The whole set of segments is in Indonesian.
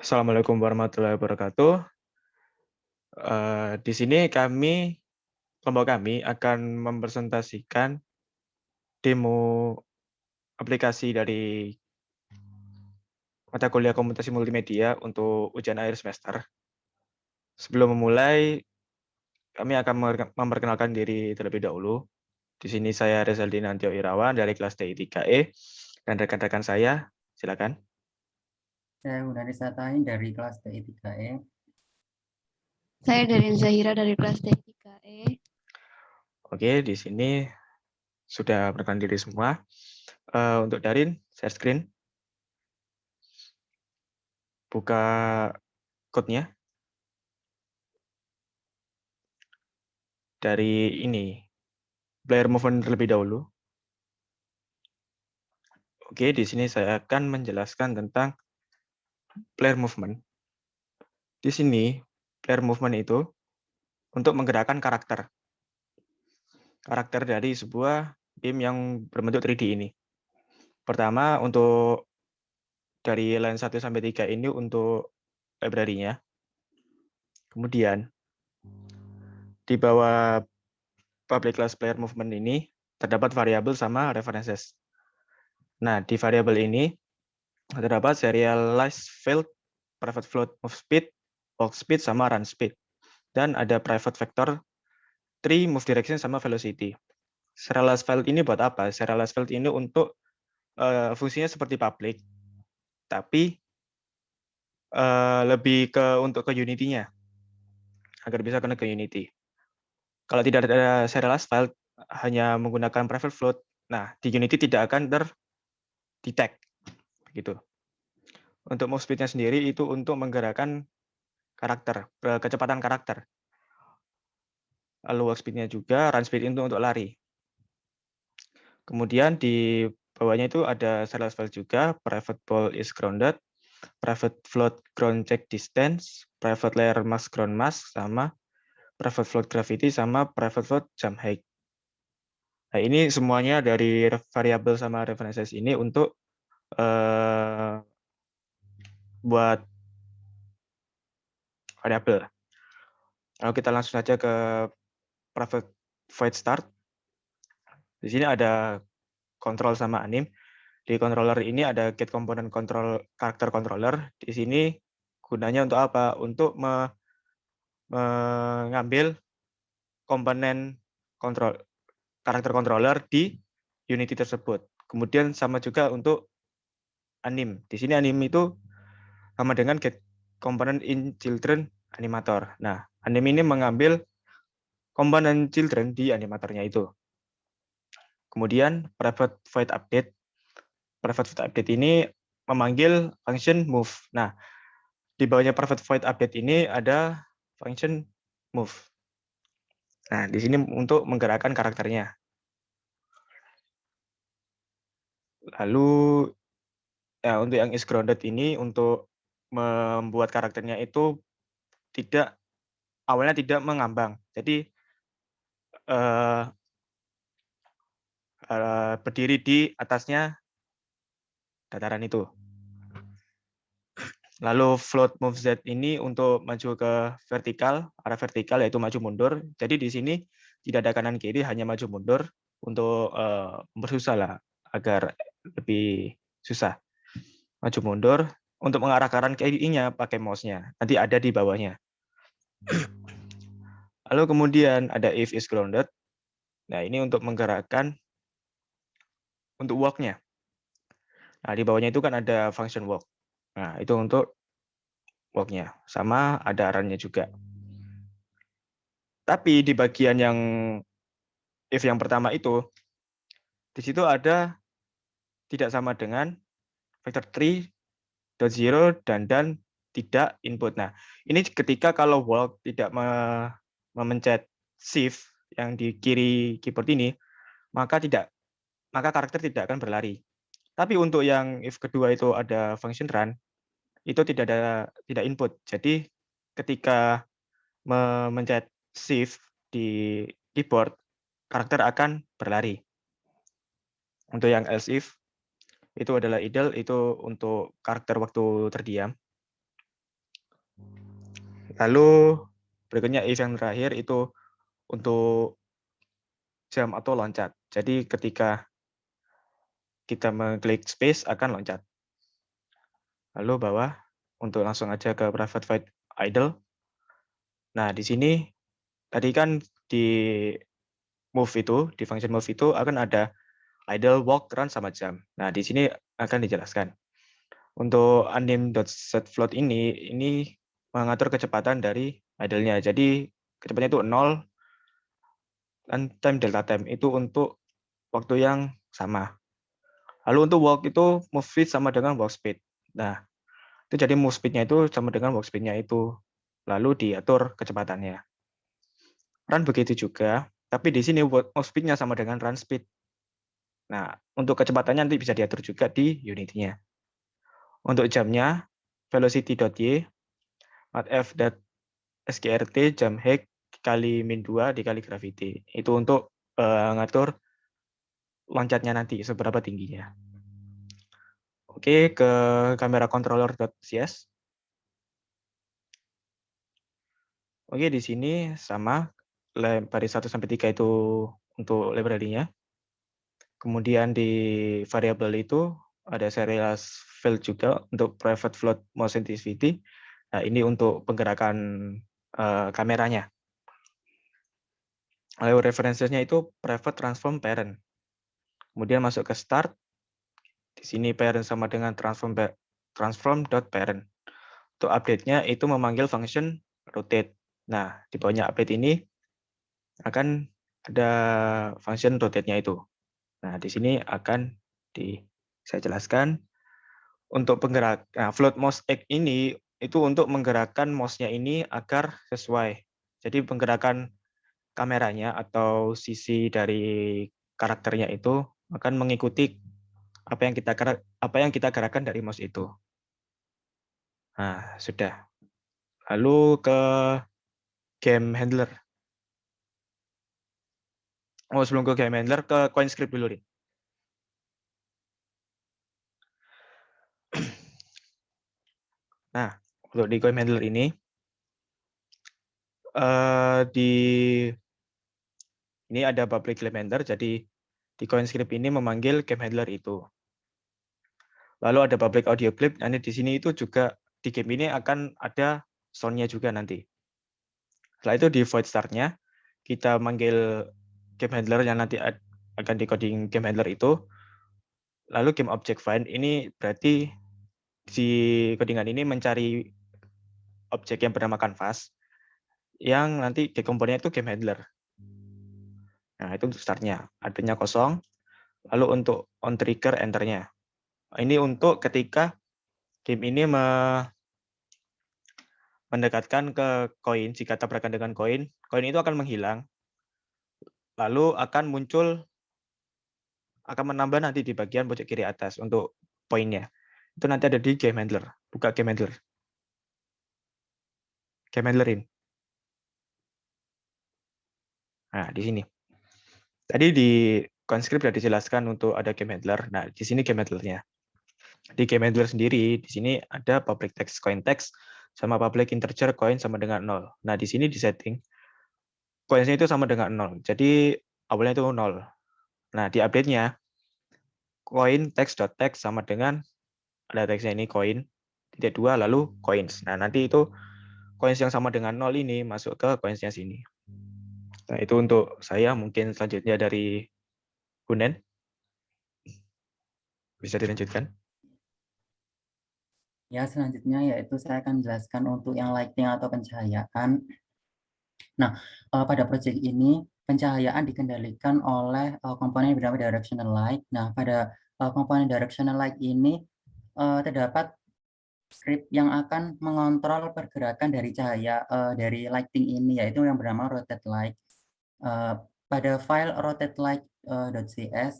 Assalamualaikum warahmatullahi wabarakatuh. Di sini kelompok kami akan mempresentasikan demo aplikasi dari mata kuliah komunikasi multimedia untuk ujian akhir semester. Sebelum memulai, kami akan memperkenalkan diri terlebih dahulu. Di sini saya Rezaldi Nantio Irawan dari kelas TI 3E dan rekan-rekan saya, silakan. Saya Wulandari Satain dari kelas TI 3E. Saya Darin Zahira dari kelas T3E. Oke, di sini sudah perkenalkan diri semua. Untuk Darin, share screen. Buka code-nya. Dari ini, player movement terlebih dahulu. Oke, di sini saya akan menjelaskan tentang player movement. Di sini, player movement itu untuk menggerakkan karakter. Karakter dari sebuah game yang berbentuk 3D ini. Pertama, untuk dari line 1 sampai 3 ini untuk library-nya. Kemudian, di bawah public class player movement ini, terdapat variabel sama references. Nah, di variabel ini, terdapat serialized field, private float move speed, walk speed, sama run speed. Dan ada private vector tree, move direction, sama velocity. Serialized field ini buat apa? Serialized field ini untuk fungsinya seperti public, tapi lebih untuk ke Unity-nya, agar bisa connect ke Unity. Kalau tidak ada serialized field, hanya menggunakan private float, nah di Unity tidak akan ter-detect. Gitu. Untuk move speed-nya sendiri itu untuk menggerakkan karakter, kecepatan karakter. Lalu walk speed-nya juga, run speed itu untuk lari. Kemudian di bawahnya itu ada serialized file juga, private ball is grounded, private float ground check distance, private layer mass ground mass, sama private float gravity, sama private float jump height. Nah, ini semuanya dari variabel sama references ini untuk buat variabel. Lalu kita langsung saja ke private void start. Di sini ada control sama anim. Di controller ini ada get component control karakter controller. Di sini gunanya untuk apa? Untuk mengambil komponen kontrol karakter controller di Unity tersebut. Kemudian sama juga untuk anim. Di sini anim itu sama dengan get component in children animator. Nah, anim ini mengambil komponen children di animatornya itu. Kemudian private void update. Private void update ini memanggil function move. Nah, di bawahnya private void update ini ada function move. Nah, di sini untuk menggerakkan karakternya. Lalu ya untuk yang is grounded ini untuk membuat karakternya itu awalnya tidak mengambang. Jadi berdiri di atasnya dataran itu. Lalu float move Z ini untuk maju ke vertikal, arah vertikal yaitu maju mundur. Jadi di sini tidak ada kanan kiri, hanya maju mundur untuk mempersusah lah agar lebih susah. Maju mundur untuk mengarah kanan kirinya pakai mouse-nya. Nanti ada di bawahnya. Lalu kemudian ada if is grounded. Nah, ini untuk menggerakkan untuk walk-nya. Nah, di bawahnya itu kan ada function walk. Nah, itu untuk walk-nya. Sama ada run-nya juga. Tapi di bagian yang if yang pertama itu, di situ ada tidak sama dengan vector 3.0 dan tidak input. Nah, ini ketika kalau walk tidak memencet shift yang di kiri keyboard ini, maka karakter tidak akan berlari. Tapi untuk yang if kedua itu ada function run, itu tidak input. Jadi ketika memencet shift di keyboard, karakter akan berlari. Untuk yang else if itu adalah idle, itu untuk karakter waktu terdiam. Lalu berikutnya if yang terakhir itu untuk jump atau loncat. Jadi ketika kita mengklik space akan loncat. Lalu bawah untuk langsung aja ke private void idle. Nah, di sini tadi kan di move itu, di function move itu akan ada idle, walk, run, sama jump. Nah, di sini akan dijelaskan. Untuk unnamed.setFloat ini mengatur kecepatan dari idle-nya. Jadi kecepatannya itu 0 dan time delta time itu untuk waktu yang sama. Lalu untuk walk itu move speed sama dengan walk speed. Nah, itu jadi move speed-nya itu sama dengan walk speed-nya itu. Lalu diatur kecepatannya. Run begitu juga, tapi di sini move speed-nya sama dengan run speed. Nah, untuk kecepatannya nanti bisa diatur juga di unit-nya. Untuk jamnya, velocity.y, matf.skrt, jam hack kali min 2 dikali gravity. Itu untuk ngatur loncatnya nanti, seberapa tingginya. Oke, ke kamera controller.cs. Oke, di sini sama, baris 1 sampai 3 itu untuk library-nya. Kemudian di variabel itu ada serialized field juga untuk private float motion sensitivity. Nah, ini untuk penggerakan kameranya. Lalu referensinya itu private transform parent. Kemudian masuk ke start. Di sini parent sama dengan transform.parent. Untuk update-nya itu memanggil function rotate. Nah, di bawahnya update ini akan ada function rotate-nya itu. Nah, di sini akan saya jelaskan untuk penggerak. Nah, float mouse X ini itu untuk menggerakkan mouse-nya ini agar sesuai. Jadi penggerakan kameranya atau sisi dari karakternya itu akan mengikuti apa yang kita gerakkan dari mouse itu. Nah, sudah. Lalu ke game handler. Oh, sebelum ke game handler, ke CoinScript dulu nih. Nah, untuk di game handler ini, ini ada public game handler, jadi di CoinScript ini memanggil game handler itu. Lalu ada public audio clip, nanti di sini itu juga di game ini akan ada sound-nya juga nanti. Setelah itu di void start-nya, kita manggil game handler yang nanti akan di coding game handler itu. Lalu game object find ini berarti si codingan ini mencari objek yang bernama canvas yang nanti di komponennya itu game handler. Nah, itu untuk start-nya. Adminnya kosong. Lalu untuk on trigger enter-nya. Ini untuk ketika game ini mendekatkan ke koin, jika tabrakan dengan koin itu akan menghilang. Lalu akan menambah nanti di bagian pojok kiri atas untuk poinnya. Itu nanti ada di game handler. Buka game handler. Game handlerin. Nah, di sini. Tadi di CoinScript sudah dijelaskan untuk ada game handler. Nah, di sini game handlernya. Di game handler sendiri, di sini ada public text coin text sama public integer coin sama dengan 0. Nah, di sini di setting coin-nya itu sama dengan 0. Jadi awalnya itu 0. Nah, di update-nya coin text.text sama dengan ada teksnya ini coin titik 2 lalu coins. Nah, nanti itu coins yang sama dengan 0 ini masuk ke coins-nya sini. Nah, itu untuk saya. Mungkin selanjutnya dari Hunen. Bisa dilanjutkan. Ya, selanjutnya yaitu saya akan menjelaskan untuk yang lighting atau pencahayaan. Nah, pada proyek ini pencahayaan dikendalikan oleh komponen yang bernama directional light. Nah, pada komponen directional light ini terdapat script yang akan mengontrol pergerakan dari cahaya dari lighting ini, yaitu yang bernama rotate light. Pada file rotatelight.cs,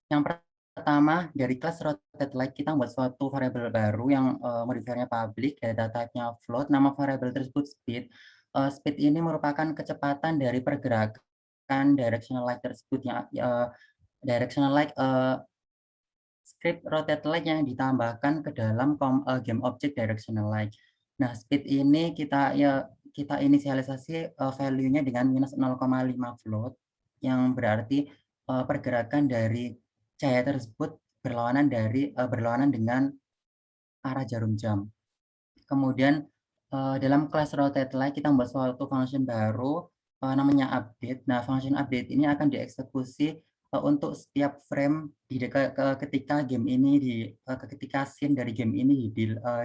yang pertama dari kelas rotate light kita membuat suatu variabel baru yang modifier-nya public, data type-nya float, nama variabel tersebut speed. Speed ini merupakan kecepatan dari pergerakan directional light tersebut, yang directional light script rotate light yang ditambahkan ke dalam game object directional light. Nah, speed ini kita inisialisasi value-nya dengan minus 0,5 float, yang berarti pergerakan dari cahaya tersebut berlawanan dengan arah jarum jam. Kemudian dalam kelas rotate light kita membuat suatu function baru namanya update. Nah, function update ini akan dieksekusi untuk setiap frame ketika game ini ketika scene dari game ini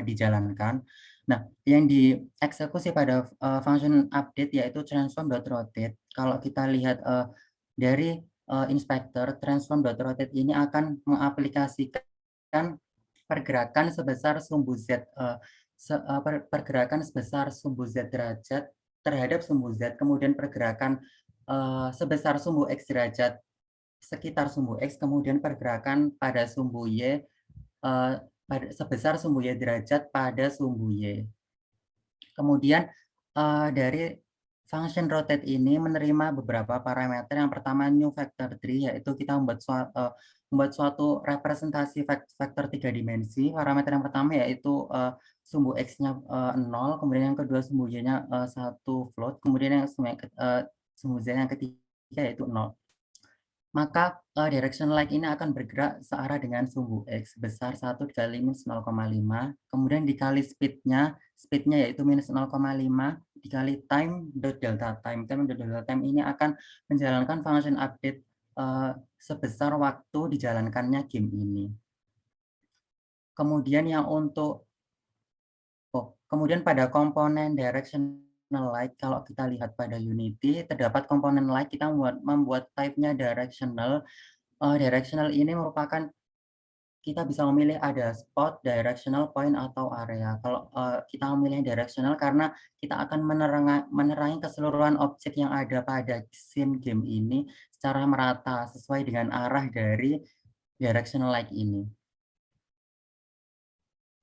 dijalankan. Nah, yang dieksekusi pada function update yaitu transform.rotate. Kalau kita lihat dari inspector, transform.rotate ini akan mengaplikasikan pergerakan sebesar sumbu Z pergerakan sebesar sumbu Z derajat terhadap sumbu Z, kemudian pergerakan sebesar sumbu X derajat sekitar sumbu X, kemudian pergerakan pada sumbu Y sebesar sumbu Y derajat pada sumbu Y. Kemudian dari function rotate ini menerima beberapa parameter. Yang pertama new vector tree, yaitu kita membuat suatu representasi vektor 3 dimensi. Parameter yang pertama yaitu sumbu X-nya 0, kemudian yang kedua sumbu Y-nya 1 float, kemudian yang sumbu Z yang ketiga yaitu 0. Maka direction light ini akan bergerak searah dengan sumbu X sebesar 1 dikali minus 0,5, kemudian dikali speednya yaitu minus 0,5 dikali time dot delta time. Time dot delta time ini akan menjalankan function update sebesar waktu dijalankannya game ini. Kemudian kemudian pada komponen direction light, kalau kita lihat pada Unity, terdapat komponen light, kita membuat type-nya directional. Directional ini merupakan, kita bisa memilih ada spot, directional, point, atau area. Kalau kita memilih directional karena kita akan menerangi keseluruhan objek yang ada pada scene game ini secara merata, sesuai dengan arah dari directional light ini.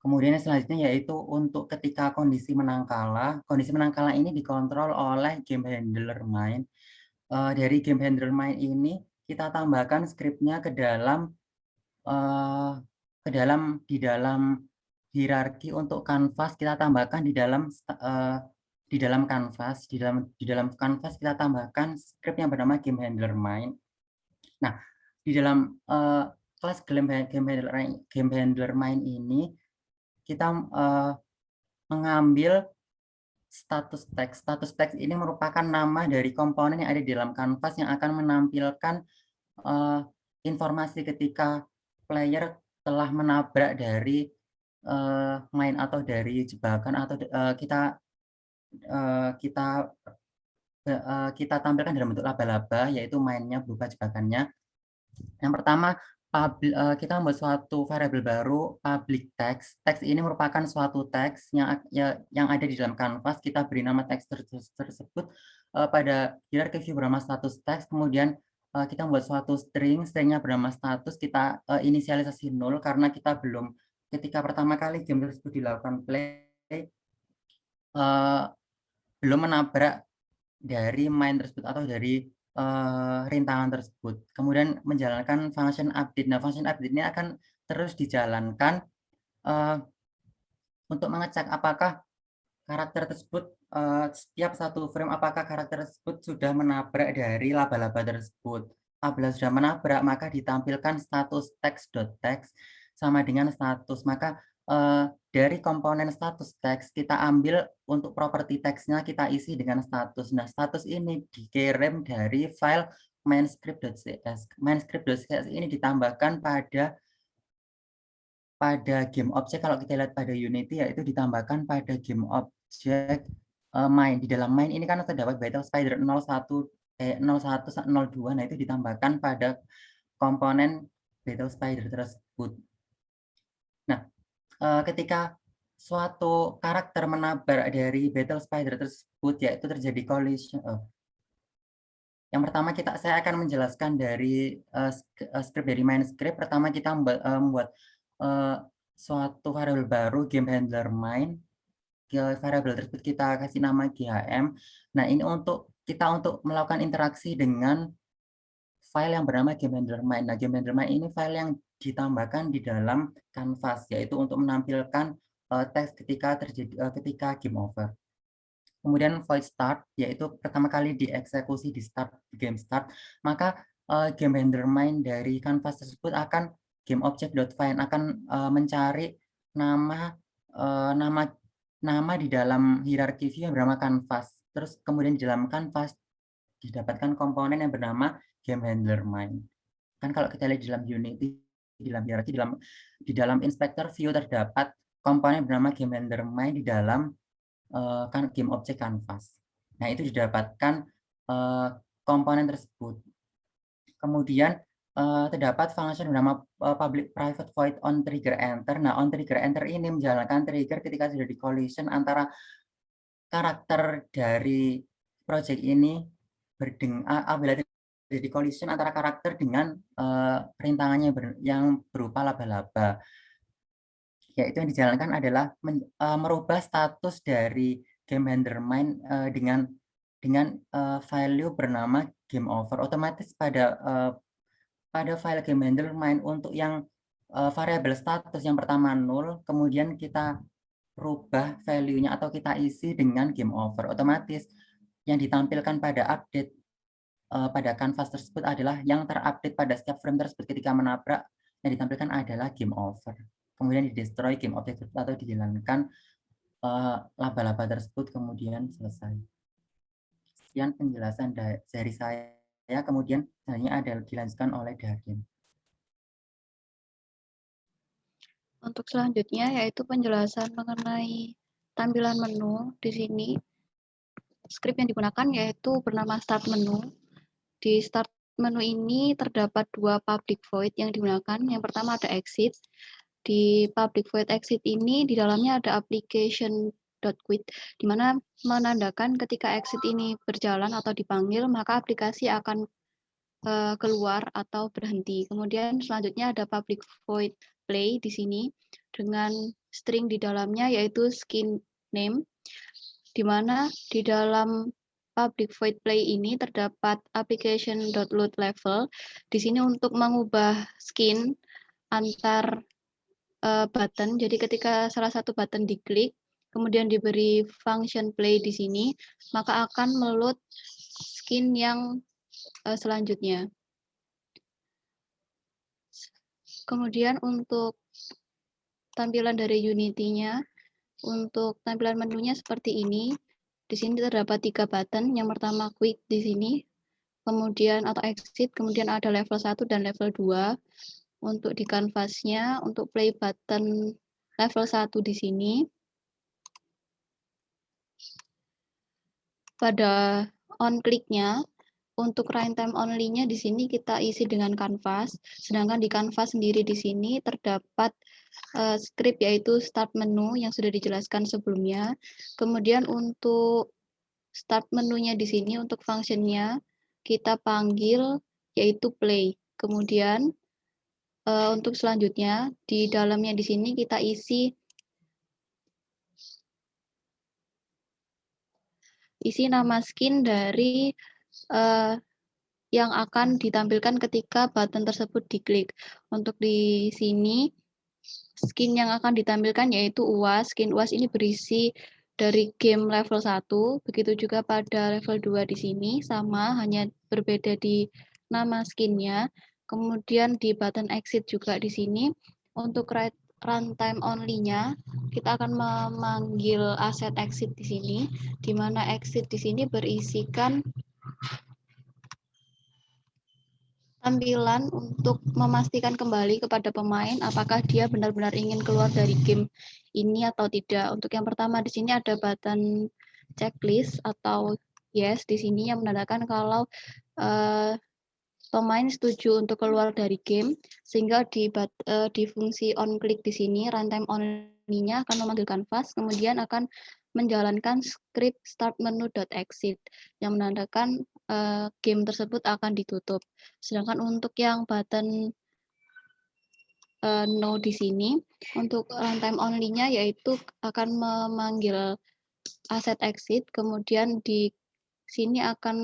Kemudian yang selanjutnya yaitu untuk ketika kondisi menang kalah. Kondisi menang kalah ini dikontrol oleh game handler main. Dari game handler main ini kita tambahkan skripnya di dalam hierarki untuk kanvas, kita tambahkan di dalam kanvas. Di dalam kanvas kita tambahkan skrip yang bernama game handler main. Nah, di dalam kelas game handler main ini kita mengambil status text. Status text ini merupakan nama dari komponen yang ada di dalam kanvas yang akan menampilkan informasi ketika player telah menabrak dari main atau dari jebakan, atau kita tampilkan dalam bentuk laba-laba, yaitu mainnya berupa jebakannya. Yang pertama, kita membuat suatu variabel baru, public text. Teks ini merupakan suatu teks yang ada di dalam kanvas. Kita beri nama teks tersebut pada hierarki view bernama status teks. Kemudian kita membuat suatu stringnya bernama status. Kita inisialisasi 0 karena kita ketika pertama kali game tersebut dilakukan play, belum menabrak dari main tersebut atau dari rintangan tersebut. Kemudian menjalankan function update. Nah, function update ini akan terus dijalankan untuk mengecek apakah karakter tersebut setiap satu frame, apakah karakter tersebut sudah menabrak dari laba-laba tersebut. Apabila sudah menabrak, maka ditampilkan status text.text sama dengan status. Maka dari komponen status text kita ambil untuk properti teksnya, kita isi dengan status. Nah, status ini dikirim dari file mainscript.cs. Mainscript.cs ini ditambahkan pada game object. Kalau kita lihat pada Unity, yaitu ditambahkan pada game object main. Di dalam main ini kan terdapat battle spider 01, 02. Nah, itu ditambahkan pada komponen battle spider tersebut. Nah, ketika suatu karakter menabrak dari battle spider tersebut, yaitu terjadi collision. Yang pertama saya akan menjelaskan dari script dari main script. Pertama kita membuat suatu variabel baru, game handler main. Variabel tersebut kita kasih nama GHM. Nah, ini untuk melakukan interaksi dengan file yang bernama game handler main. Nah, game handler main ini file yang ditambahkan di dalam kanvas, yaitu untuk menampilkan teks ketika game over. Kemudian void start, yaitu pertama kali dieksekusi di game start, maka game handler main dari canvas tersebut akan game object.find akan mencari nama di dalam hierarki view yang bernama canvas. Terus kemudian di dalam canvas didapatkan komponen yang bernama game handler main. Kan kalau kita lihat di dalam Unity, di dalam hierarki, di dalam inspector view terdapat komponen bernama game handler main di dalam kan game object canvas. Nah, itu didapatkan komponen tersebut. Kemudian terdapat function bernama public private void on trigger enter. Nah, on trigger enter ini menjalankan trigger ketika sudah di collision antara karakter dari project ini apabila terjadi collision antara karakter dengan rintangannya yang berupa laba-laba. Yaitu yang dijalankan adalah merubah status dari game handler main dengan value bernama game over. Otomatis pada file game handler main untuk yang variabel status yang pertama 0, kemudian kita rubah value-nya atau kita isi dengan game over. Otomatis yang ditampilkan pada update pada canvas tersebut adalah yang terupdate pada setiap frame tersebut ketika menabrak, yang ditampilkan adalah game over. Kemudian di-destroy game object atau dihilangkan laba-laba tersebut, kemudian selesai. Sekian penjelasan dari saya, kemudian selanjutnya ada dilanjutkan oleh Darin. Untuk selanjutnya yaitu penjelasan mengenai tampilan menu. Di sini script yang digunakan yaitu bernama start menu. Di start menu ini terdapat dua public void yang digunakan. Yang pertama ada exit. Di public void exit ini di dalamnya ada application.quit, di mana menandakan ketika exit ini berjalan atau dipanggil, maka aplikasi akan keluar atau berhenti. Kemudian selanjutnya ada public void play di sini dengan string di dalamnya yaitu skin name, di mana di dalam public void play ini terdapat application.load level. Di sini untuk mengubah skin antar button. Jadi ketika salah satu button diklik, kemudian diberi function play di sini, maka akan meload skin yang selanjutnya. Kemudian untuk tampilan dari Unity-nya, untuk tampilan menunya seperti ini. Di sini terdapat 3 button. Yang pertama quick di sini, kemudian atau exit, kemudian ada level 1 dan level 2. Untuk di canvasnya, untuk play button level 1 di sini. Pada on click-nya, untuk runtime only-nya di sini kita isi dengan canvas, sedangkan di canvas sendiri di sini terdapat script yaitu start menu yang sudah dijelaskan sebelumnya. Kemudian untuk start menunya di sini untuk fungsinya kita panggil yaitu play. Kemudian untuk selanjutnya di dalamnya di sini kita isi nama skin dari yang akan ditampilkan ketika button tersebut diklik. Untuk di sini skin yang akan ditampilkan yaitu UAS. Skin UAS ini berisi dari game level 1, begitu juga pada level 2 di sini sama, hanya berbeda di nama skinnya. Kemudian di button exit juga di sini. Untuk runtime only-nya kita akan memanggil aset exit di sini, di mana exit di sini berisikan tampilan untuk memastikan kembali kepada pemain apakah dia benar-benar ingin keluar dari game ini atau tidak. Untuk yang pertama di sini ada button checklist atau yes di sini yang menandakan kalau pemain setuju untuk keluar dari game, sehingga di fungsi on click di sini runtime only-nya akan memanggil canvas, kemudian akan menjalankan script start menu.exit yang menandakan game tersebut akan ditutup. Sedangkan untuk yang button no di sini, untuk runtime only-nya yaitu akan memanggil aset exit, kemudian di sini akan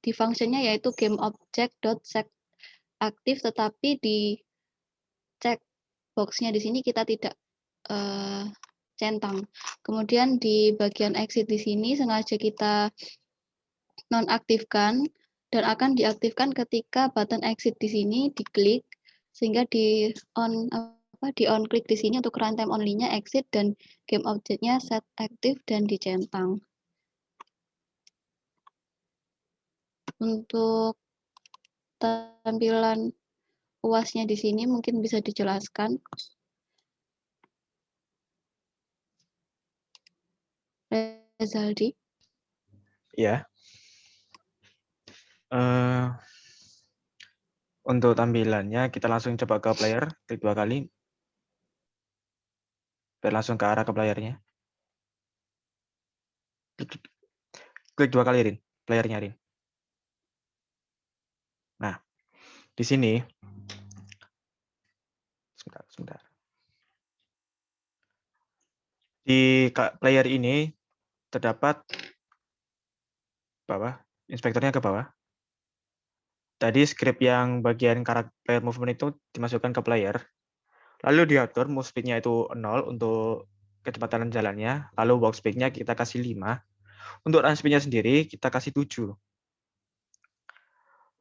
di fungsinya yaitu game object.set aktif, tetapi di check box-nya di sini kita tidak centang. Kemudian di bagian exit di sini sengaja kita nonaktifkan dan akan diaktifkan ketika button exit di sini diklik, sehingga di on klik di sini untuk runtime only-nya exit dan game object-nya set active dan dicentang. Untuk tampilan UAS-nya di sini mungkin bisa dijelaskan. Rezaldi. Ya. Untuk tampilannya kita langsung coba ke player, klik 2 kali. Biar langsung ke arah ke playernya. Klik 2 kali, Rin. Playernya, Rin. Nah, di sini sebentar. Di player ini terdapat bawah, inspektornya ke bawah. Tadi script yang bagian karakter player movement itu dimasukkan ke player. Lalu diatur move speed-nya itu 0 untuk kecepatan jalannya. Lalu walk speed-nya kita kasih 5. Untuk run speed-nya sendiri kita kasih 7.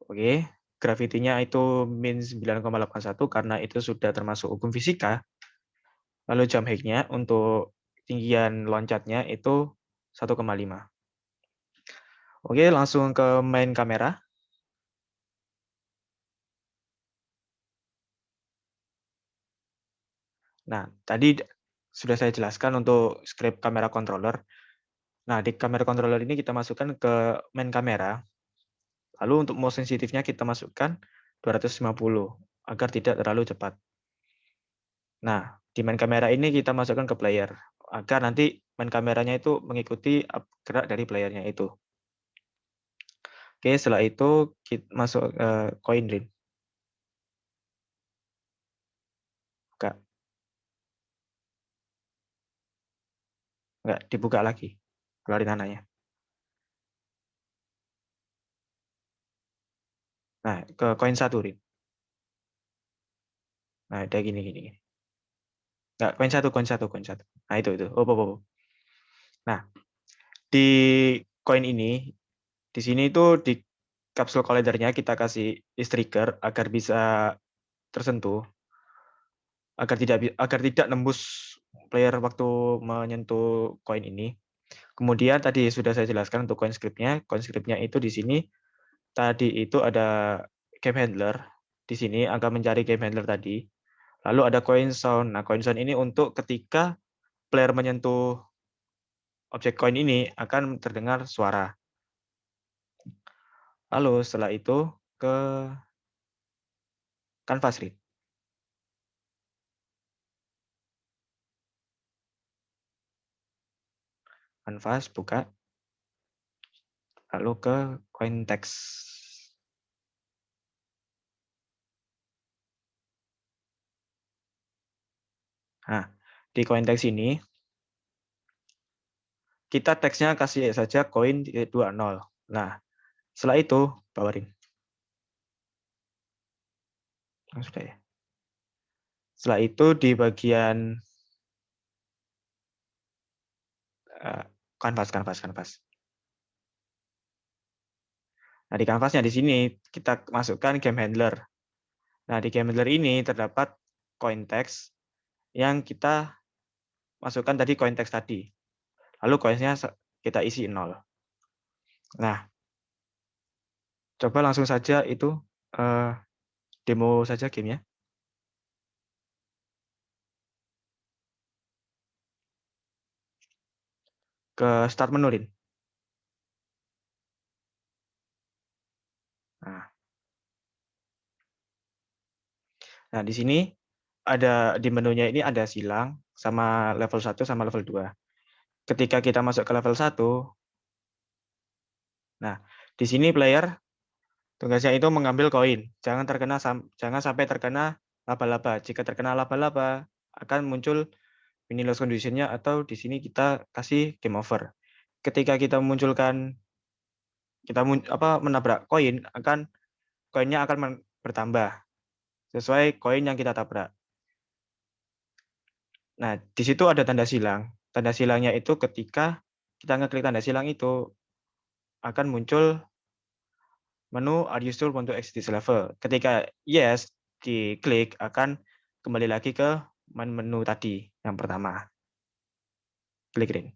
Oke, gravity-nya itu min 9,81 karena itu sudah termasuk hukum fisika. Lalu jump height-nya untuk tinggian loncatnya itu 1,5. Oke, langsung ke main kamera. Nah, tadi sudah saya jelaskan untuk script kamera controller. Nah, di kamera controller ini kita masukkan ke main kamera. Lalu untuk motion sensitifnya kita masukkan 250 agar tidak terlalu cepat. Nah, di main kamera ini kita masukkan ke player agar nanti main kameranya itu mengikuti gerak dari playernya itu. Oke, setelah itu kita masuk coin ring. Buka. Enggak, dibuka lagi. Keluarin anaknya. Nah, ke koin 1, Rin. Nah, udah gini. Enggak, koin 1. Nah, itu. Oh. Nah, di koin ini, di sini itu di kapsul collidernya kita kasih is trigger agar bisa tersentuh, agar tidak nembus player waktu menyentuh koin ini. Kemudian tadi sudah saya jelaskan untuk koin script-nya. Koin script-nya itu di sini tadi itu ada game handler. Di sini akan mencari game handler tadi. Lalu ada coin sound. Nah, coin sound ini untuk ketika player menyentuh objek koin ini akan terdengar suara. Lalu setelah itu ke canvas read. Canvas buka. Lalu ke coin text. Nah, di coin text ini kita teksnya kasih saja koin 20. Nah, setelah itu bawarin. Sudah ya. Setelah itu di bagian canvas. Nah, di canvasnya di sini kita masukkan game handler. Nah, di game handler ini terdapat coin text yang kita masukkan tadi coin text tadi. Lalu coins-nya kita isi 0. Nah, coba langsung saja itu demo saja gamenya. Ke start menu, Rin. Nah, di sini ada di menunya ini ada silang sama level 1 sama level 2. Ketika kita masuk ke level 1, nah, di sini player tugasnya itu mengambil koin. Jangan sampai terkena laba-laba. Jika terkena laba-laba akan muncul mini loss condition-nya atau di sini kita kasih game over. Ketika kita menabrak koin, koinnya akan bertambah sesuai koin yang kita tabrak. Nah, di situ ada tanda silang. Tanda silangnya itu ketika kita ngeklik tanda silang itu akan muncul menu "Are you still want to exit this level?" Ketika yes, diklik akan kembali lagi ke menu tadi yang pertama. Klik ring.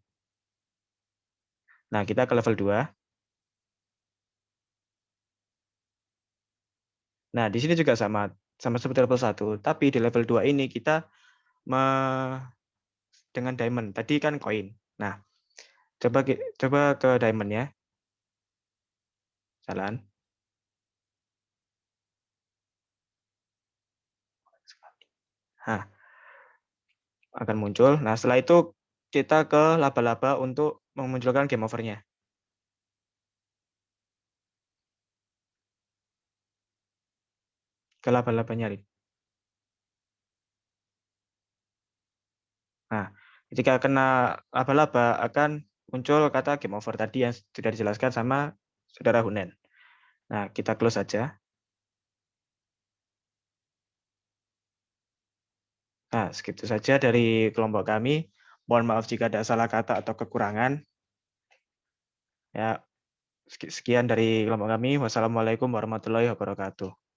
Nah, kita ke level 2. Nah, di sini juga sama seperti level 1, tapi di level 2 ini kita dengan diamond. Tadi kan koin. Nah, coba ke diamond ya. Jalan. Nah, akan muncul. Nah, setelah itu kita ke laba-laba untuk memunculkan game over-nya. Ke laba-labanya, Rin. Nah, ketika kena laba-laba akan muncul kata game over tadi yang sudah dijelaskan sama Saudara Hunen. Nah, kita close saja. Nah, segitu saja dari kelompok kami. Mohon maaf jika ada salah kata atau kekurangan. Ya, sekian dari kelompok kami. Wassalamualaikum warahmatullahi wabarakatuh.